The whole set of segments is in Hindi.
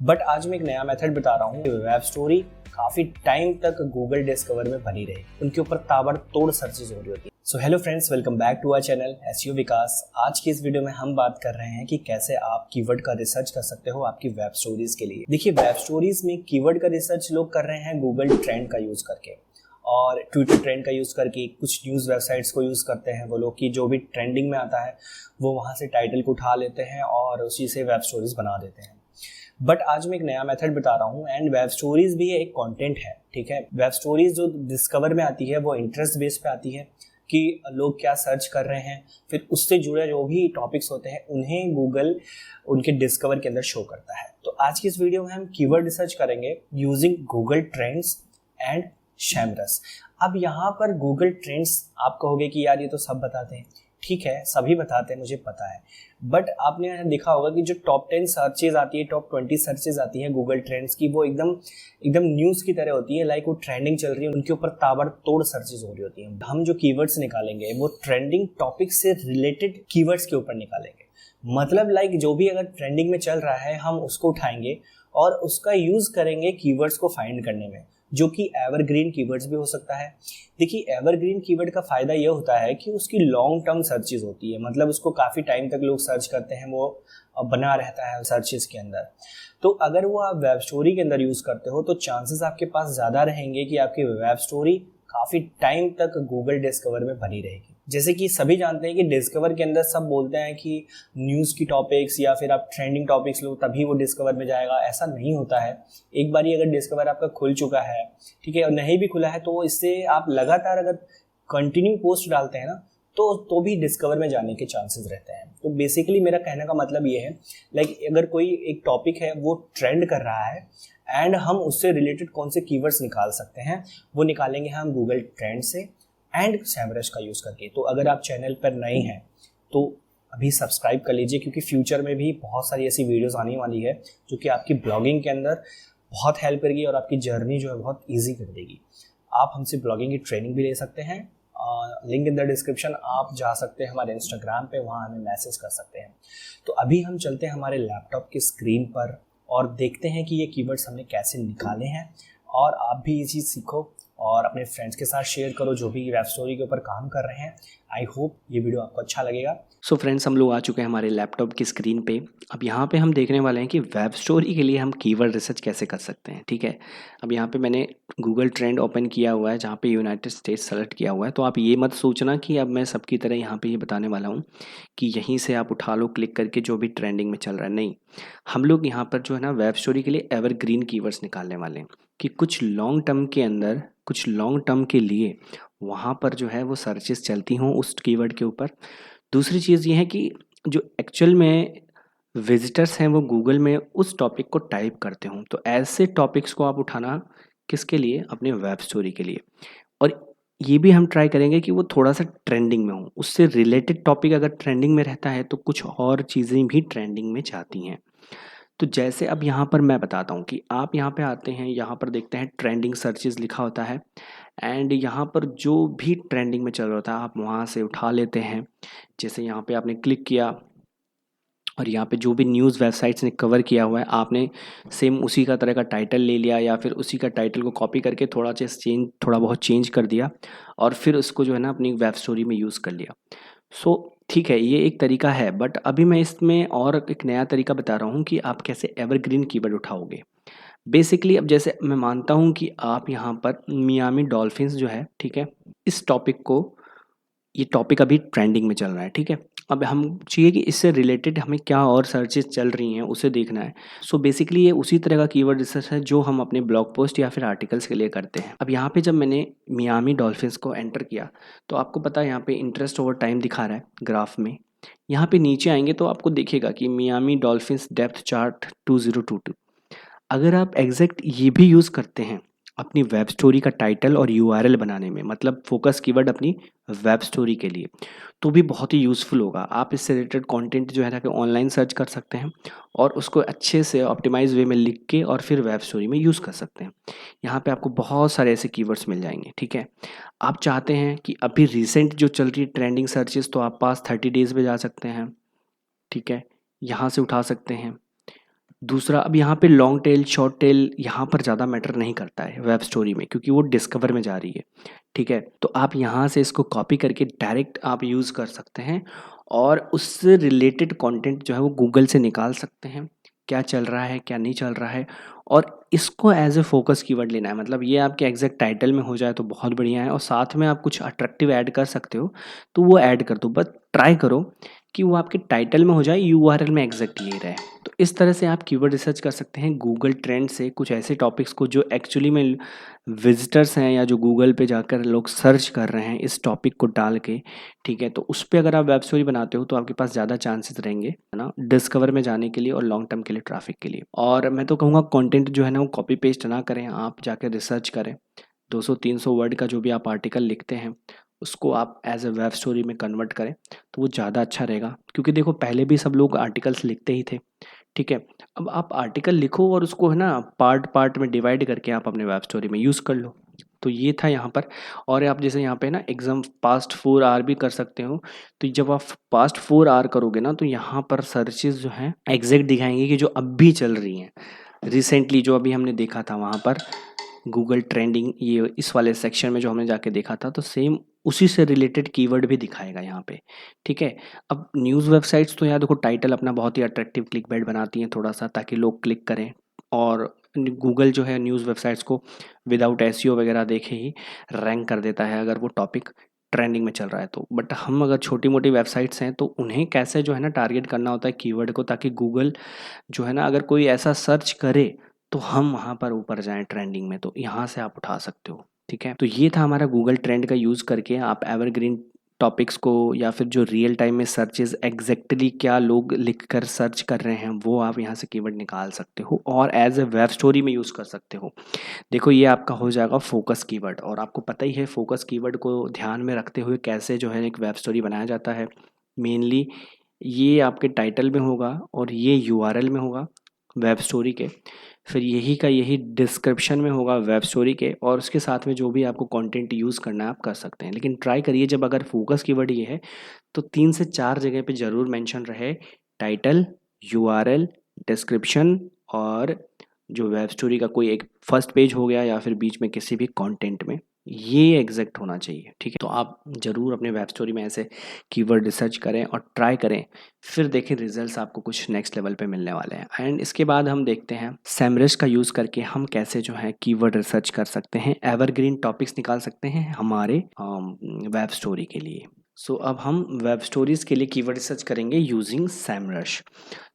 बट आज मैं एक नया मेथड बता रहा हूँ। वेब स्टोरी काफी टाइम तक गूगल डिस्कवर में बनी रही, उनके ऊपर ताबड़तोड़ सर्चेज हो रही होती है। So hello friends, welcome back to our channel SEO Vikas. आज की इस वीडियो में हम बात कर रहे हैं कि कैसे आप कीवर्ड का रिसर्च कर सकते हो आपकी वेब स्टोरीज के लिए। देखिए, वेब स्टोरीज में कीवर्ड का रिसर्च लोग कर रहे हैं गूगल ट्रेंड का यूज करके और ट्विटर ट्रेंड का यूज करके। कुछ न्यूज़ वेबसाइट्स को यूज करते हैं वो लोग कि जो भी ट्रेंडिंग में आता है वो वहाँ से टाइटल को उठा लेते हैं और उसी से वेब स्टोरीज बना देते हैं। बट आज मैं एक नया मेथड बता रहा हूँ एंड वेब स्टोरीज भी एक कंटेंट है, ठीक है। वेब स्टोरीज जो डिस्कवर में आती है वो इंटरेस्ट बेस पे आती है कि लोग क्या सर्च कर रहे हैं, फिर उससे जुड़े जो भी टॉपिक्स होते हैं उन्हें गूगल उनके डिस्कवर के अंदर शो करता है। तो आज की इस वीडियो में हम कीवर्ड रिसर्च करेंगे यूजिंग गूगल ट्रेंड्स एंड शैमरस। अब यहाँ पर गूगल ट्रेंड्स आप कहोगे कि यार ये तो सब बताते हैं, ठीक है सभी बताते हैं, मुझे पता है। बट आपने देखा होगा कि जो टॉप 10 सर्चेज आती है, टॉप 20 सर्चेज आती है गूगल ट्रेंड्स की, वो एकदम न्यूज़ की तरह होती है। लाइक वो ट्रेंडिंग चल रही है, उनके ऊपर ताबड़तोड़ सर्चेज हो रही होती है। हम जो कीवर्ड्स निकालेंगे वो ट्रेंडिंग टॉपिक से रिलेटेड कीवर्ड्स के ऊपर निकालेंगे। मतलब लाइक जो भी अगर ट्रेंडिंग में चल रहा है हम उसको उठाएंगे और उसका यूज़ करेंगे कीवर्ड्स को फाइंड करने में, जो कि एवरग्रीन कीवर्ड्स भी हो सकता है। देखिए, एवरग्रीन कीवर्ड का फ़ायदा ये होता है कि उसकी लॉन्ग टर्म सर्चेज होती है, मतलब उसको काफ़ी टाइम तक लोग सर्च करते हैं, वो बना रहता है सर्चेस के अंदर। तो अगर वो आप वेब स्टोरी के अंदर यूज़ करते हो तो चांसेस आपके पास ज़्यादा रहेंगे कि आपकी वेब स्टोरी काफ़ी टाइम तक गूगल डिस्कवर में बनी रहेगी। जैसे कि सभी जानते हैं कि डिस्कवर के अंदर सब बोलते हैं कि न्यूज़ की टॉपिक्स या फिर आप ट्रेंडिंग टॉपिक्स लो तभी वो डिस्कवर में जाएगा। ऐसा नहीं होता है। एक बार अगर डिस्कवर आपका खुल चुका है, ठीक है, और नहीं भी खुला है, तो इससे आप लगातार अगर कंटिन्यू पोस्ट डालते हैं ना तो भी डिस्कवर में जाने के चांसेस रहते हैं। तो बेसिकली मेरा कहने का मतलब ये है, लाइक अगर कोई एक टॉपिक है वो ट्रेंड कर रहा है एंड हम उससे रिलेटेड कौन से कीवर्ड्स निकाल सकते हैं, वो निकालेंगे हम गूगल ट्रेंड से एंड सैमरस का यूज़ करके। तो अगर आप चैनल पर नए हैं तो अभी सब्सक्राइब कर लीजिए, क्योंकि फ्यूचर में भी बहुत सारी ऐसी वीडियोस आने वाली है जो कि आपकी ब्लॉगिंग के अंदर बहुत हेल्प करेगी और आपकी जर्नी जो है बहुत ईजी कर देगी। आप हमसे ब्लॉगिंग की ट्रेनिंग भी ले सकते हैं। Link in the description. आप जा सकते हैं हमारे इंस्टाग्राम पे, वहाँ हमें मैसेज कर सकते हैं। तो अभी हम चलते हैं हमारे लैपटॉप की स्क्रीन पर और देखते हैं कि ये कीवर्ड्स हमने कैसे निकाले हैं। और आप भी ये चीज़ सीखो और अपने फ्रेंड्स के साथ शेयर करो जो भी वेब स्टोरी के ऊपर काम कर रहे हैं। आई होप ये वीडियो आपको अच्छा लगेगा। सो फ्रेंड्स, हम लोग आ चुके हैं हमारे लैपटॉप की स्क्रीन पे। अब यहाँ पे हम देखने वाले हैं कि वेब स्टोरी के लिए हम कीवर्ड रिसर्च कैसे कर सकते हैं, ठीक है। अब यहाँ पे मैंने गूगल ट्रेंड ओपन किया हुआ है जहाँ पे यूनाइटेड स्टेट्स सेलेक्ट किया हुआ है। तो आप ये मत सोचना कि अब मैं सबकी तरह यहाँ पे ये बताने वाला हूँ कि यहीं से आप उठा लो क्लिक करके जो भी ट्रेंडिंग में चल रहा है। नहीं, हम लोग यहाँ पर जो है ना वेब स्टोरी के लिए एवरग्रीन कीवर्ड्स निकालने वाले हैं कि कुछ लॉन्ग टर्म के अंदर, कुछ लॉन्ग टर्म के लिए वहाँ पर जो है वो सर्चेस चलती हों उस कीवर्ड के ऊपर। दूसरी चीज़ ये है कि जो एक्चुअल में विजिटर्स हैं वो गूगल में उस टॉपिक को टाइप करते हों, तो ऐसे टॉपिक्स को आप उठाना किसके लिए, अपने वेब स्टोरी के लिए। और ये भी हम ट्राई करेंगे कि वो थोड़ा सा ट्रेंडिंग में हो, उससे रिलेटेड टॉपिक अगर ट्रेंडिंग में रहता है तो कुछ और चीज़ें भी ट्रेंडिंग में जाती हैं। तो जैसे अब यहाँ पर मैं बताता हूँ कि आप यहाँ पे आते हैं, यहाँ पर देखते हैं ट्रेंडिंग सर्चेस लिखा होता है एंड यहाँ पर जो भी ट्रेंडिंग में चल रहा था आप वहाँ से उठा लेते हैं। जैसे यहाँ पे आपने क्लिक किया और यहाँ पे जो भी न्यूज़ वेबसाइट्स ने कवर किया हुआ है आपने सेम उसी का तरह का टाइटल ले लिया या फिर उसी का टाइटल को कॉपी करके थोड़ा बहुत चेंज कर दिया और फिर उसको जो है ना अपनी वेब स्टोरी में यूज़ कर लिया। सो ठीक है, ये एक तरीका है। बट अभी मैं इसमें और एक नया तरीका बता रहा हूँ कि आप कैसे एवरग्रीन कीवर्ड उठाओगे। बेसिकली अब जैसे मैं मानता हूँ कि आप यहाँ पर मियामी डॉल्फिन्स जो है, ठीक है, इस टॉपिक को, ये टॉपिक अभी ट्रेंडिंग में चल रहा है, ठीक है। अब हम चाहिए कि इससे रिलेटेड हमें क्या और सर्चेस चल रही हैं उसे देखना है। सो बेसिकली ये उसी तरह का कीवर्ड रिसर्च है जो हम अपने ब्लॉग पोस्ट या फिर आर्टिकल्स के लिए करते हैं। अब यहाँ पे जब मैंने मियामी डॉल्फिन्स को एंटर किया तो आपको पता है यहाँ पे इंटरेस्ट ओवर टाइम दिखा रहा है ग्राफ में। यहाँ पे नीचे आएंगे तो आपको दिखेगा कि मियामी डॉल्फिन्स डेप्थ चार्ट 2022। अगर आप एग्जैक्ट ये भी यूज़ करते हैं अपनी वेब स्टोरी का टाइटल और यूआरएल बनाने में, मतलब फोकस कीवर्ड अपनी वेब स्टोरी के लिए, तो भी बहुत ही यूज़फुल होगा। आप इससे रिलेटेड कंटेंट जो है ना कि ऑनलाइन सर्च कर सकते हैं और उसको अच्छे से ऑप्टिमाइज वे में लिख के और फिर वेब स्टोरी में यूज़ कर सकते हैं। यहाँ पे आपको बहुत सारे ऐसे कीवर्ड्स मिल जाएंगे, ठीक है। आप चाहते हैं कि अभी रिसेंट जो चल रही है ट्रेंडिंग सर्चेस, तो आप पास 30 डेज़ में जा सकते हैं, ठीक है, यहाँ से उठा सकते हैं। दूसरा, अब यहाँ पे लॉन्ग टेल, शॉर्ट टेल यहाँ पर ज़्यादा मैटर नहीं करता है वेब स्टोरी में, क्योंकि वो डिस्कवर में जा रही है। ठीक है, तो आप यहाँ से इसको कॉपी करके डायरेक्ट आप यूज़ कर सकते हैं और उससे रिलेटेड कंटेंट जो है वो गूगल से निकाल सकते हैं, क्या चल रहा है क्या नहीं चल रहा है, और इसको एज ए फोकस कीवर्ड लेना है। मतलब ये आपके एग्जैक्ट टाइटल में हो जाए तो बहुत बढ़िया है, और साथ में आप कुछ अट्रैक्टिव ऐड कर सकते हो तो वो ऐड कर दो, बस ट्राई करो कि वो आपके टाइटल में हो जाए, यूआरएल में एग्जैक्ट यही रहे। तो इस तरह से आप कीवर्ड रिसर्च कर सकते हैं गूगल ट्रेंड से, कुछ ऐसे टॉपिक्स को जो एक्चुअली में विजिटर्स हैं या जो गूगल पे जाकर लोग सर्च कर रहे हैं इस टॉपिक को डाल के। ठीक है, तो उस पर अगर आप वेब स्टोरी बनाते हो तो आपके पास ज़्यादा चांसेस रहेंगे, है ना, डिस्कवर में जाने के लिए और लॉन्ग टर्म के लिए, ट्रैफिक के लिए। और मैं तो कहूँगा कंटेंट जो है ना वो कॉपी पेस्ट ना करें, आप जाकर रिसर्च करें। 200-300 वर्ड का जो भी आप आर्टिकल लिखते हैं उसको आप एज ए वेब स्टोरी में कन्वर्ट करें तो वो ज़्यादा अच्छा रहेगा, क्योंकि देखो पहले भी सब लोग आर्टिकल्स लिखते ही थे। ठीक है, अब आप आर्टिकल लिखो और उसको है ना पार्ट पार्ट में डिवाइड करके आप अपने वेब स्टोरी में यूज़ कर लो। तो ये था यहाँ पर। और आप जैसे यहाँ पे ना एग्जाम पास्ट 4 आवर भी कर सकते हो, तो जब आप पास्ट 4 आवर करोगे ना तो यहाँ पर सर्चेस जो हैं एग्जैक्ट दिखाएंगे कि जो अब भी चल रही हैं, रिसेंटली जो अभी हमने देखा था वहाँ पर गूगल ट्रेंडिंग, ये इस वाले सेक्शन में जो हमने जाके देखा था, तो सेम उसी से रिलेटेड कीवर्ड भी दिखाएगा यहाँ पे। ठीक है, अब न्यूज़ वेबसाइट्स तो यार देखो टाइटल अपना बहुत ही अट्रैक्टिव क्लिकबैट बनाती हैं थोड़ा सा, ताकि लोग क्लिक करें, और गूगल जो है न्यूज़ वेबसाइट्स को विदाउट एसईओ वगैरह देखे ही रैंक कर देता है अगर वो टॉपिक ट्रेंडिंग में चल रहा है तो। बट हम अगर छोटी मोटी वेबसाइट्स हैं तो उन्हें कैसे जो है ना टारगेट करना होता है कीवर्ड को, ताकि गूगल जो है ना अगर कोई ऐसा सर्च करे तो हम वहाँ पर ऊपर जाएं ट्रेंडिंग में, तो यहाँ से आप उठा सकते हो। ठीक है, तो ये था हमारा गूगल ट्रेंड का यूज़ करके आप एवरग्रीन टॉपिक्स को, या फिर जो रियल टाइम में सर्चेज एग्जैक्टली क्या लोग लिख कर सर्च कर रहे हैं वो आप यहाँ से कीवर्ड निकाल सकते हो और एज ए वेब स्टोरी में यूज़ कर सकते हो। देखो ये आपका हो जाएगा फोकस कीवर्ड, और आपको पता ही है फोकस कीवर्ड को ध्यान में रखते हुए कैसे जो है एक वेब स्टोरी बनाया जाता है। मेनली ये आपके टाइटल में होगा और ये यूआरएल में होगा वेब स्टोरी के, फिर यही का यही डिस्क्रिप्शन में होगा वेब स्टोरी के, और उसके साथ में जो भी आपको कंटेंट यूज़ करना है आप कर सकते हैं। लेकिन ट्राई करिए जब अगर फोकस कीवर्ड ये है तो 3 से 4 जगह पे ज़रूर मेंशन रहे, टाइटल, यूआरएल, डिस्क्रिप्शन, और जो वेब स्टोरी का कोई एक फर्स्ट पेज हो गया या फिर बीच में किसी भी कंटेंट में, ये एग्जैक्ट होना चाहिए। ठीक है, तो आप ज़रूर अपने वेब स्टोरी में ऐसे कीवर्ड रिसर्च करें और ट्राई करें, फिर देखें रिजल्ट्स आपको कुछ नेक्स्ट लेवल पे मिलने वाले हैं। एंड इसके बाद हम देखते हैं सेमरश का यूज़ करके हम कैसे जो है कीवर्ड रिसर्च कर सकते हैं, एवरग्रीन टॉपिक्स निकाल सकते हैं हमारे वेब स्टोरी के लिए। सो अब हम वेब स्टोरीज़ के लिए कीवर्ड रिसर्च करेंगे यूजिंग सेमरश।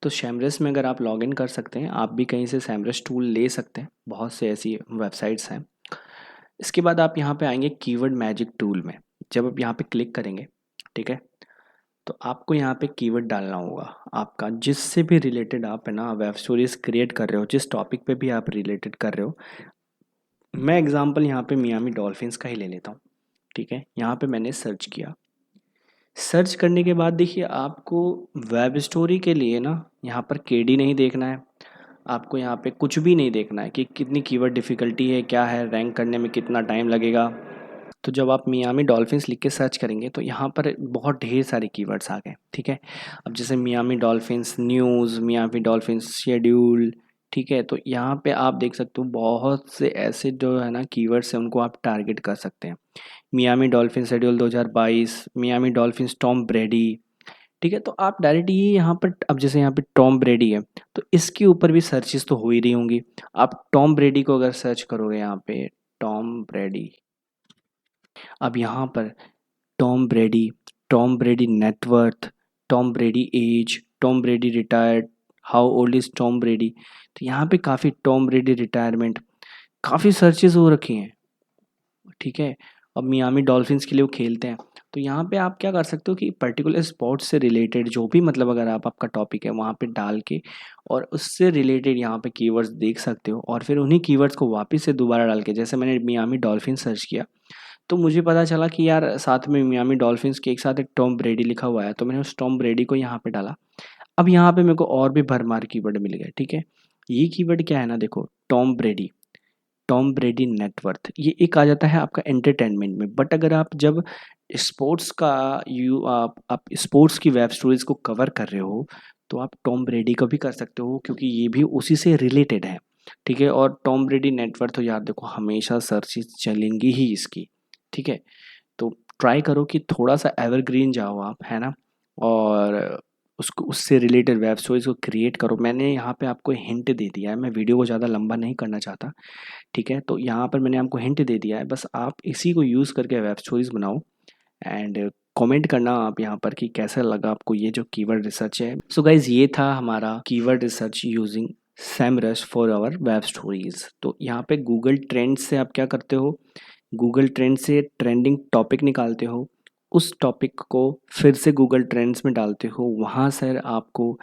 तो सेमरश में अगर आप लॉगिन कर सकते हैं, आप भी कहीं से सेमरश टूल ले सकते हैं, बहुत से ऐसी वेबसाइट्स हैं। इसके बाद आप यहाँ पे आएंगे कीवर्ड मैजिक टूल में, जब आप यहाँ पे क्लिक करेंगे, ठीक है, तो आपको यहाँ पे कीवर्ड डालना होगा आपका, जिससे भी रिलेटेड आप है ना वेब स्टोरीज क्रिएट कर रहे हो, जिस टॉपिक पे भी आप रिलेटेड कर रहे हो। मैं एग्जांपल यहाँ पे मियामी डॉल्फिन्स का ही ले लेता हूँ। ठीक है, यहाँ पे मैंने सर्च किया, सर्च करने के बाद देखिए आपको वेब स्टोरी के लिए ना यहाँ पर केडी नहीं देखना है, आपको यहाँ पे कुछ भी नहीं देखना है कि कितनी कीवर्ड डिफ़िकल्टी है, क्या है, रैंक करने में कितना टाइम लगेगा। तो जब आप मियामी डॉल्फिन्स लिख के सर्च करेंगे तो यहाँ पर बहुत ढेर सारे कीवर्ड्स आ गए। ठीक है, अब जैसे Miami dolphins news, Miami dolphins schedule, ठीक है, तो यहाँ पे आप देख सकते हो बहुत से ऐसे जो है ना कीवर्ड्स हैं उनको आप टारगेट कर सकते हैं। Miami dolphin schedule 2022, Miami dolphins Tom ब्रेडी। ठीक है, तो आप डायरेक्ट ये यहाँ पर, अब जैसे यहाँ पे टॉम ब्रेडी है तो इसके ऊपर भी सर्चेस तो हो ही रही होंगी। आप टॉम ब्रेडी को अगर सर्च करोगे यहाँ पे टॉम ब्रेडी, अब यहाँ पर Tom Brady net worth, Tom Brady age, Tom Brady retired, how old is Tom Brady, तो यहाँ पे काफ़ी टॉम ब्रेडी रिटायरमेंट, काफ़ी सर्चेस हो रखी हैं। ठीक है, अब मियामी डॉल्फिन्स के लिए वो खेलते हैं, तो यहाँ पे आप क्या कर सकते हो कि पर्टिकुलर स्पोर्ट्स से रिलेटेड जो भी, मतलब अगर आप आपका टॉपिक है वहाँ पे डाल के और उससे रिलेटेड यहाँ पे कीवर्ड्स देख सकते हो, और फिर उन्हीं कीवर्ड्स को वापस से दोबारा डाल के, जैसे मैंने मियामी डॉल्फिन सर्च किया तो मुझे पता चला कि यार साथ में मियामी डॉल्फिन्स के एक साथ एक टॉम ब्रेडी लिखा हुआ है, तो मैंने उस टॉम ब्रेडी को यहाँ पे डाला। अब यहाँ पे मेरे को और भी भरमार कीवर्ड मिल गए। ठीक है, ये कीवर्ड क्या है ना, देखो टॉम ब्रेडी नेटवर्थ, ये एक आ जाता है आपका एंटरटेनमेंट में। बट अगर आप जब स्पोर्ट्स का आप स्पोर्ट्स की वेब स्टोरीज को कवर कर रहे हो तो आप टॉम ब्रेडी का भी कर सकते हो क्योंकि ये भी उसी से रिलेटेड है, ठीक है। और टॉम ब्रेडी नेटवर्थ तो यार देखो हमेशा सर्चेस चलेंगी ही इसकी, ठीक है। तो ट्राई करो कि थोड़ा सा एवरग्रीन जाओ आप, है ना, और उसको उससे रिलेटेड वेब स्टोरीज को क्रिएट करो। मैंने यहाँ पे आपको हिंट दे दिया है, मैं वीडियो को ज़्यादा लंबा नहीं करना चाहता, ठीक है। तो यहाँ पर मैंने आपको हिंट दे दिया है, बस आप इसी को यूज़ करके वेब स्टोरीज बनाओ एंड कमेंट करना आप यहाँ पर कि कैसा लगा आपको ये जो कीवर्ड रिसर्च है। सो गाइज ये था हमारा keyword research using SEMrush for our web stories. तो यहाँ पे गूगल ट्रेंड से आप क्या करते हो, गूगल ट्रेंड से ट्रेंडिंग टॉपिक निकालते हो, उस टॉपिक को फिर से गूगल ट्रेंड्स में डालते हो, वहाँ से आपको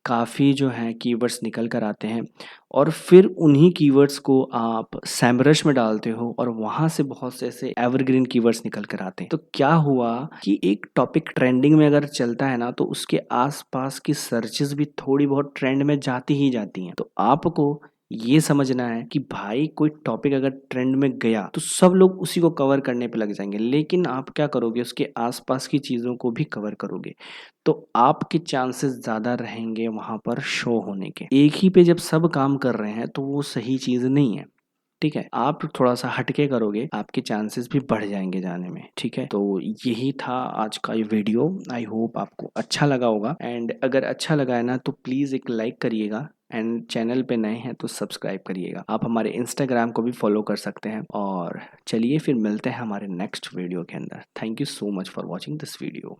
काफ़ी जो है कीवर्ड्स निकल कर आते हैं और फिर उन्हीं कीवर्ड्स को आप SEMrush में डालते हो और वहाँ से बहुत से ऐसे एवरग्रीन कीवर्ड्स निकल कर आते हैं। तो क्या हुआ कि एक टॉपिक ट्रेंडिंग में अगर चलता है ना तो उसके आसपास की सर्चेस भी थोड़ी बहुत ट्रेंड में जाती ही जाती हैं। तो आपको ये समझना है कि भाई कोई टॉपिक अगर ट्रेंड में गया तो सब लोग उसी को कवर करने पे लग जाएंगे, लेकिन आप क्या करोगे, उसके आसपास की चीज़ों को भी कवर करोगे, तो आपके चांसेस ज़्यादा रहेंगे वहाँ पर शो होने के। एक ही पे जब सब काम कर रहे हैं तो वो सही चीज़ नहीं है, ठीक है। आप थोड़ा सा हटके करोगे, आपके चांसेस भी बढ़ जाएंगे जाने में, ठीक है। तो यही था आज का ये वीडियो, आई होप आपको अच्छा लगा होगा एंड अगर अच्छा लगा है ना तो प्लीज़ एक लाइक करिएगा एंड चैनल पे नए हैं तो सब्सक्राइब करिएगा। आप हमारे इंस्टाग्राम को भी फॉलो कर सकते हैं और चलिए फिर मिलते हैं हमारे नेक्स्ट वीडियो के अंदर। Thank you so much for watching this video.